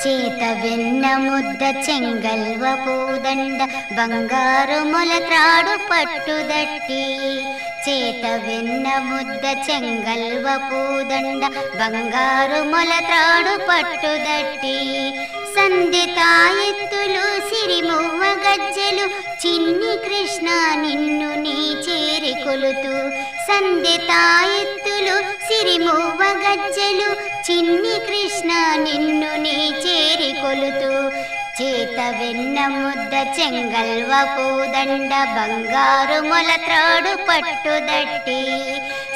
చేత వెన్న ముద్ద చెంగల్వ పూదండ బంగారు మొలత్రాడు పట్టుదట్టి చేత వెన్న ముద్ద చెంగల్వ పూదండ బంగారు మొలత్రాడు పట్టుదట్టి సంధితాయెత్తులు సిరిమువ్వ గజ్జెలు చిన్ని కృష్ణ నిన్ను నీ చేరి కొలుతూ సంధితాయెత్తులు సిరిమువ్వ గజ్జెలు చిన్ని కృష్ణ నిన్ను నీ చేరి కొలుతూ చేత వెన్న ముద్ద చెంగల్వ పూదండ బంగారు మొలత్రాడు పట్టుదట్టి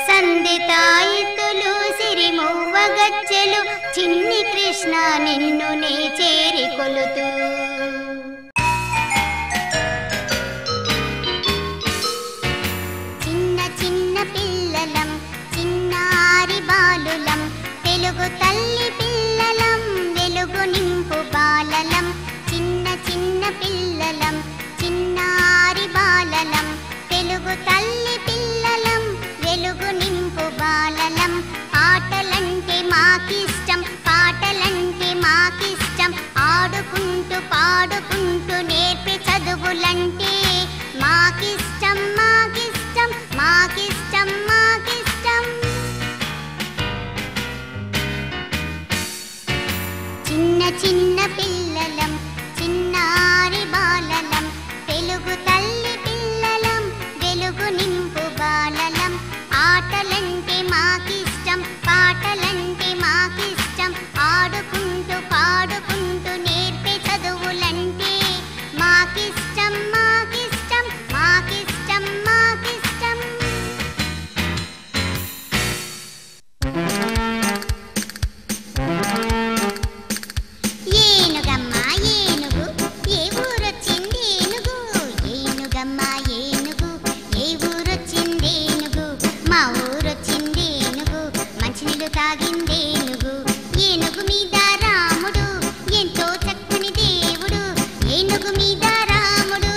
సంధితాయెత్తులు సిరిమువ్వ గజ్జెలు చిన్ని కృష్ణ నిన్ను నీ చేరి కొలుతూ చిన్న చిన్న పిల్లలం చిన్నారి బాలులం తెలుగు తల్లి పిల్లలం వెలుగు నింపు బాలలం చిన్న చిన్న పిల్లలం చిన్నారి బాలలం తెలుగు తల్లి పిల్లలం వెలుగు నింపు బాలలం ఆటలంటే మాకిష్టం పాటలంటే మాకిష్టం ఆడుకుంటూ పాడుకుంటూ నేర్పి చదువులంటే మాకిష్టం మాకిష్టం మాకిష్టం మాకిష్టం చిన్న చిన్న పిల్లలం చిన్నారి బాలలం తెలుగు తల్లి పిల్లలం వెలుగు నింపు బాలలం ఆటలంటే మాకిష్టం పాటలంటే మాకిష్టం ఆడుకుంటూ పాడుకుంటూ నేర్పే చదువులంటే మాకిష్టం మాకిష్టం మాకిష్టం మాకిష్టం ఏనుగమ్మ ఏనుగు ఏ ఊరొచ్చింది ఏనుగు ఏనుగమ్మ ఏనుగు ఏ ఊరొచ్చింది ఏనుగు మా ఊరొచ్చింది ఏనుగు మంచినీళ్ళు తాగింది ఏనుగు ఏనుగు మీద రాముడు ఎంతో చక్కని దేవుడు ఏనుగు మీద రాముడు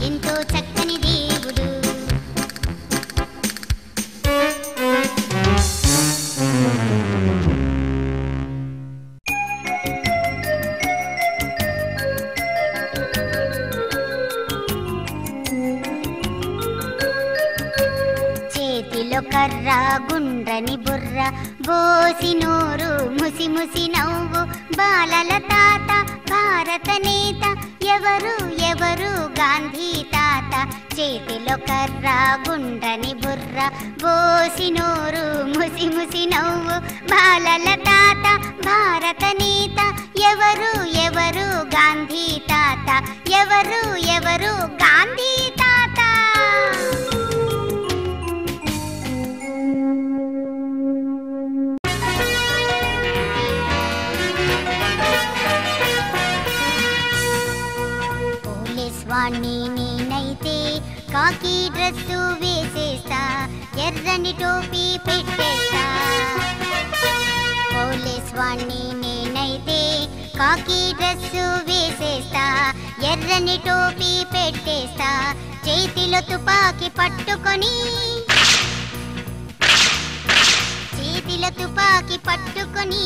ఎంతో చక్కని దేవుడు చేతిలో కర్ర గుండ్రని బుర్ర బోసి నోరు ముసి ముసి నవ్వు బాలల తాత భారత నేత ఎవరు ఎవరు గాంధీ తాత చేతిలో కర్ర గుండ్రని బుర్ర బోసి నోరు ముసి ముసి నవ్వు బాలల తాత భారత నేత ఎవరు ఎవరు గాంధీ తాత ఎవరు ఎవరు గాంధీ తాత వాణ్ణి నేనైతే కాకి డ్రెస్సు వేసేస్తా ఎర్రని టోపీ పెట్టేస్తా పోలీస్ వాణ్ణి నేనైతే కాకి డ్రెస్సు వేసేస్తా ఎర్రని టోపీ పెట్టేస్తా చేతిలో తుపాకీ పట్టుకొని చేతిలో తుపాకీ పట్టుకొని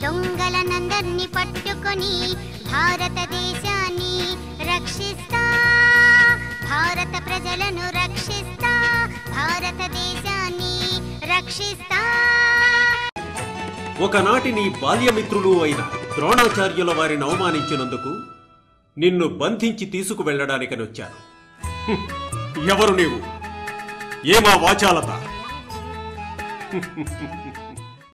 దొంగలనందర్నీ పట్టుకొని భారతదేశాన్ని రక్షిస్తా భారత ప్రజలను రక్షిస్తా భారతదేశాన్ని రక్షిస్తా ఒకనాటి నీ బాల్యమిత్రులు అయిన ద్రోణాచార్యుల వారిని అవమానించినందుకు నిన్ను బంధించి తీసుకువెళ్లడానికని వచ్చాను. ఎవరు నీవు? ఏమా వాచాలత?